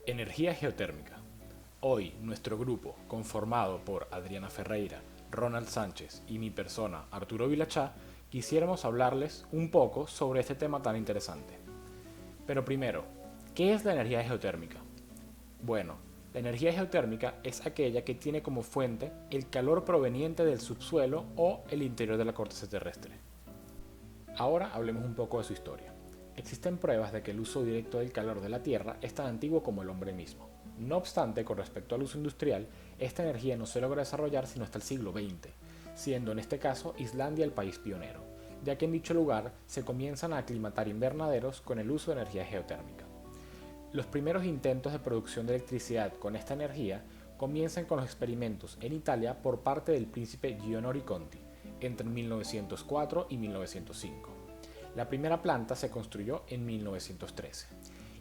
Energía geotérmica. Hoy nuestro grupo, conformado por Adriana Ferreira, Ronald Sánchez y mi persona, Arturo Vilachá, quisiéramos hablarles un poco sobre este tema tan interesante. Pero primero, ¿qué es la energía geotérmica? Bueno, la energía geotérmica es aquella que tiene como fuente el calor proveniente del subsuelo o el interior de la corteza terrestre. Ahora hablemos un poco de su historia. Existen pruebas de que el uso directo del calor de la Tierra es tan antiguo como el hombre mismo. No obstante, con respecto al uso industrial, esta energía no se logra desarrollar sino hasta el siglo XX, siendo en este caso Islandia el país pionero, ya que en dicho lugar se comienzan a aclimatar invernaderos con el uso de energía geotérmica. Los primeros intentos de producción de electricidad con esta energía comienzan con los experimentos en Italia por parte del príncipe Gionori Conti entre 1904 y 1905. La primera planta se construyó en 1913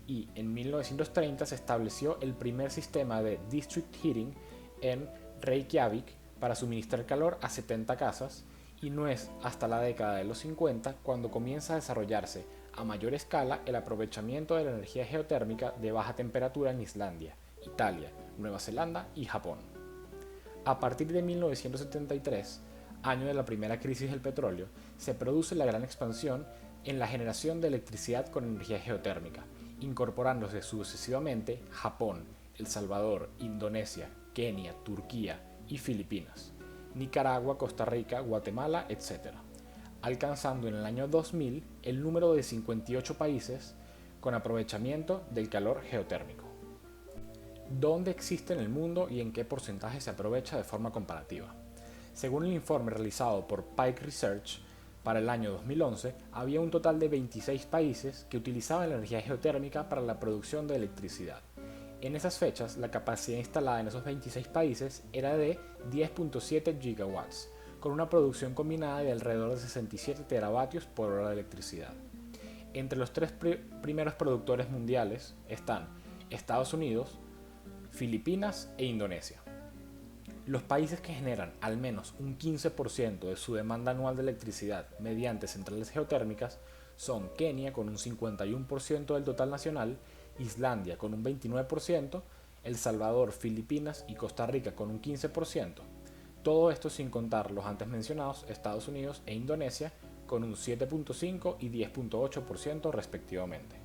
y en 1930 se estableció el primer sistema de district heating en Reykjavik para suministrar calor a 70 casas, y no es hasta la década de los 50 cuando comienza a desarrollarse a mayor escala el aprovechamiento de la energía geotérmica de baja temperatura en Islandia, Italia, Nueva Zelanda y Japón. A partir de 1973, año de la primera crisis del petróleo, se produce la gran expansión en la generación de electricidad con energía geotérmica, incorporándose sucesivamente Japón, El Salvador, Indonesia, Kenia, Turquía y Filipinas, Nicaragua, Costa Rica, Guatemala, etc., alcanzando en el año 2000 el número de 58 países con aprovechamiento del calor geotérmico. ¿Dónde existe en el mundo y en qué porcentaje se aprovecha de forma comparativa? Según el informe realizado por Pike Research, para el año 2011 había un total de 26 países que utilizaban la energía geotérmica para la producción de electricidad. En esas fechas, la capacidad instalada en esos 26 países era de 10.7 gigawatts, con una producción combinada de alrededor de 67 teravatios por hora de electricidad. Entre los tres primeros productores mundiales están Estados Unidos, Filipinas e Indonesia. Los países que generan al menos un 15% de su demanda anual de electricidad mediante centrales geotérmicas son Kenia con un 51% del total nacional, Islandia con un 29%, El Salvador, Filipinas y Costa Rica con un 15%. Todo esto sin contar los antes mencionados Estados Unidos e Indonesia con un 7.5 y 10.8% respectivamente.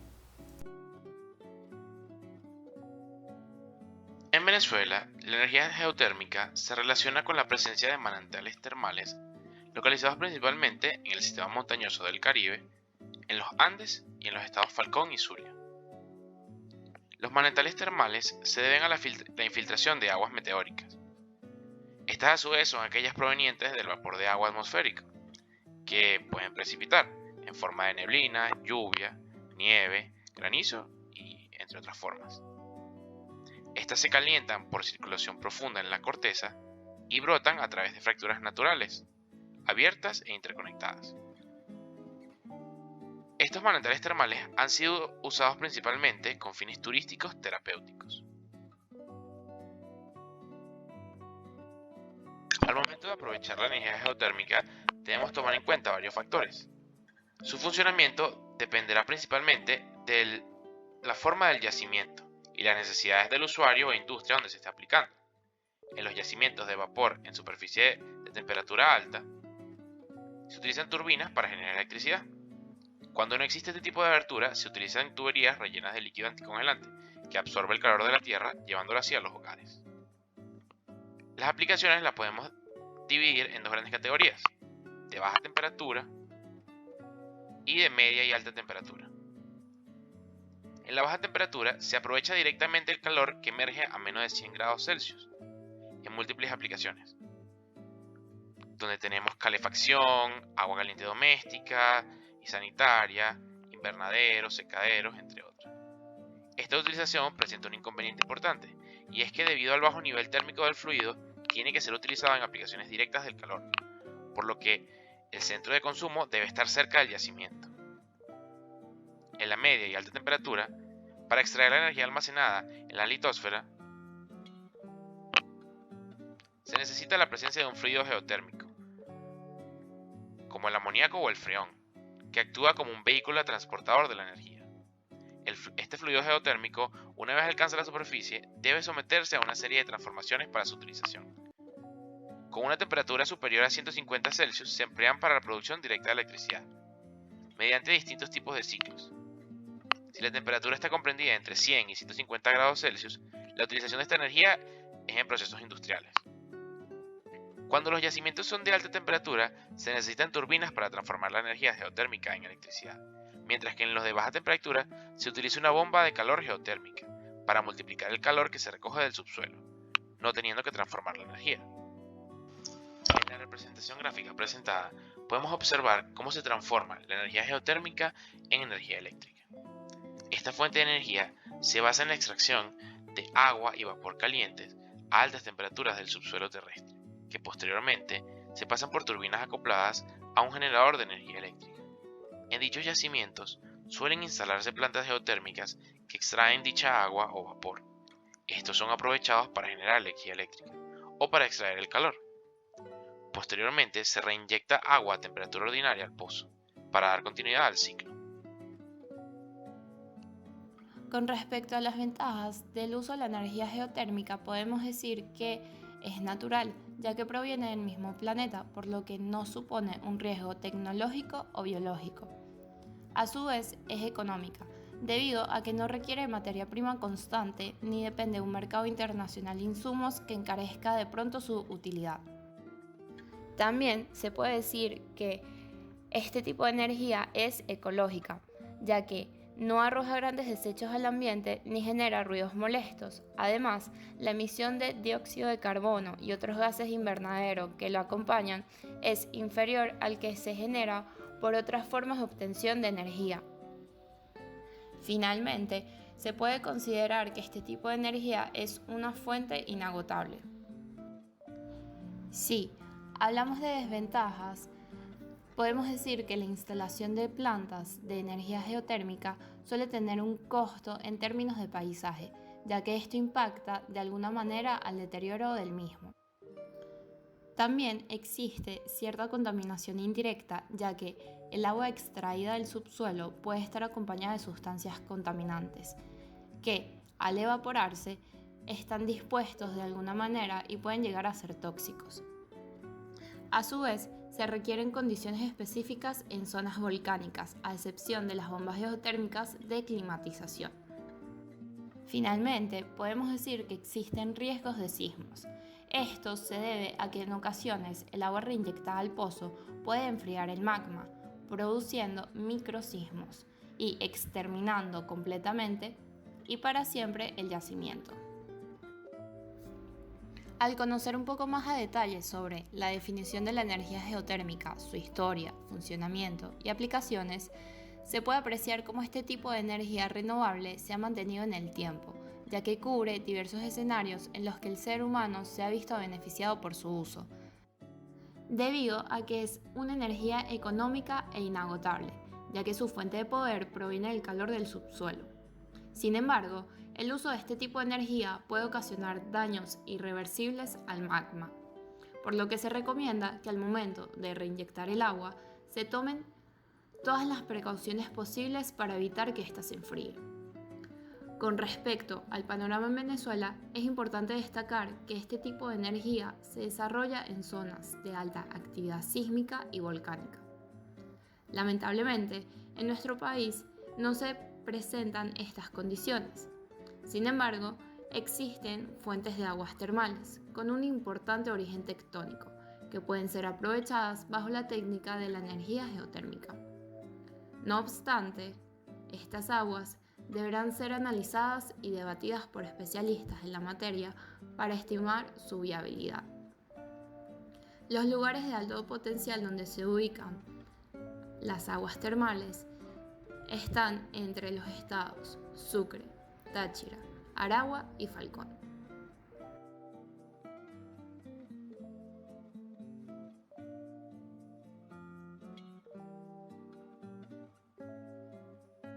En Venezuela, la energía geotérmica se relaciona con la presencia de manantiales termales localizados principalmente en el sistema montañoso del Caribe, en los Andes y en los estados Falcón y Zulia. Los manantiales termales se deben a la infiltración de aguas meteóricas. Estas a su vez son aquellas provenientes del vapor de agua atmosférico, que pueden precipitar en forma de neblina, lluvia, nieve, granizo y entre otras formas. Estas se calientan por circulación profunda en la corteza y brotan a través de fracturas naturales, abiertas e interconectadas. Estos manantiales termales han sido usados principalmente con fines turísticos terapéuticos. Al momento de aprovechar la energía geotérmica, debemos tomar en cuenta varios factores. Su funcionamiento dependerá principalmente de la forma del yacimiento y las necesidades del usuario o industria donde se esté aplicando. En los yacimientos de vapor en superficie de temperatura alta, se utilizan turbinas para generar electricidad. Cuando no existe este tipo de abertura, se utilizan tuberías rellenas de líquido anticongelante, que absorbe el calor de la tierra, llevándolo así a los hogares. Las aplicaciones las podemos dividir en dos grandes categorías: de baja temperatura y de media y alta temperatura. En la baja temperatura se aprovecha directamente el calor que emerge a menos de 100 grados Celsius, en múltiples aplicaciones, donde tenemos calefacción, agua caliente doméstica y sanitaria, invernaderos, secaderos, entre otros. Esta utilización presenta un inconveniente importante, y es que debido al bajo nivel térmico del fluido, tiene que ser utilizado en aplicaciones directas del calor, por lo que el centro de consumo debe estar cerca del yacimiento. En la media y alta temperatura, para extraer la energía almacenada en la litosfera, se necesita la presencia de un fluido geotérmico, como el amoníaco o el freón, que actúa como un vehículo transportador de la energía. Este fluido geotérmico, una vez alcanza la superficie, debe someterse a una serie de transformaciones para su utilización. Con una temperatura superior a 150 Celsius se emplean para la producción directa de electricidad, mediante distintos tipos de ciclos. Si la temperatura está comprendida entre 100 y 150 grados Celsius, la utilización de esta energía es en procesos industriales. Cuando los yacimientos son de alta temperatura, se necesitan turbinas para transformar la energía geotérmica en electricidad, mientras que en los de baja temperatura se utiliza una bomba de calor geotérmica para multiplicar el calor que se recoge del subsuelo, no teniendo que transformar la energía. En la representación gráfica presentada, podemos observar cómo se transforma la energía geotérmica en energía eléctrica. Esta fuente de energía se basa en la extracción de agua y vapor calientes a altas temperaturas del subsuelo terrestre, que posteriormente se pasan por turbinas acopladas a un generador de energía eléctrica. En dichos yacimientos suelen instalarse plantas geotérmicas que extraen dicha agua o vapor. Estos son aprovechados para generar energía eléctrica o para extraer el calor. Posteriormente se reinyecta agua a temperatura ordinaria al pozo para dar continuidad al ciclo. Con respecto a las ventajas del uso de la energía geotérmica, podemos decir que es natural, ya que proviene del mismo planeta, por lo que no supone un riesgo tecnológico o biológico. A su vez, es económica, debido a que no requiere materia prima constante ni depende de un mercado internacional de insumos que encarezca de pronto su utilidad. También se puede decir que este tipo de energía es ecológica, ya que no arroja grandes desechos al ambiente ni genera ruidos molestos. Además, la emisión de dióxido de carbono y otros gases invernadero que lo acompañan es inferior al que se genera por otras formas de obtención de energía. Finalmente, se puede considerar que este tipo de energía es una fuente inagotable. Si hablamos de desventajas, podemos decir que la instalación de plantas de energía geotérmica suele tener un costo en términos de paisaje, ya que esto impacta de alguna manera al deterioro del mismo. También existe cierta contaminación indirecta, ya que el agua extraída del subsuelo puede estar acompañada de sustancias contaminantes, que al evaporarse están dispuestos de alguna manera y pueden llegar a ser tóxicos. A su vez, se requieren condiciones específicas en zonas volcánicas, a excepción de las bombas geotérmicas de climatización. Finalmente, podemos decir que existen riesgos de sismos. Esto se debe a que en ocasiones el agua reinyectada al pozo puede enfriar el magma, produciendo microsismos y exterminando completamente y para siempre el yacimiento. Al conocer un poco más a detalle sobre la definición de la energía geotérmica, su historia, funcionamiento y aplicaciones, se puede apreciar cómo este tipo de energía renovable se ha mantenido en el tiempo, ya que cubre diversos escenarios en los que el ser humano se ha visto beneficiado por su uso, debido a que es una energía económica e inagotable, ya que su fuente de poder proviene del calor del subsuelo. Sin embargo, el uso de este tipo de energía puede ocasionar daños irreversibles al magma, por lo que se recomienda que al momento de reinyectar el agua se tomen todas las precauciones posibles para evitar que ésta se enfríe. Con respecto al panorama en Venezuela, es importante destacar que este tipo de energía se desarrolla en zonas de alta actividad sísmica y volcánica. Lamentablemente, en nuestro país no se presentan estas condiciones. Sin embargo, existen fuentes de aguas termales con un importante origen tectónico que pueden ser aprovechadas bajo la técnica de la energía geotérmica. No obstante, estas aguas deberán ser analizadas y debatidas por especialistas en la materia para estimar su viabilidad. Los lugares de alto potencial donde se ubican las aguas termales están entre los estados Sucre, Táchira, Aragua y Falcón.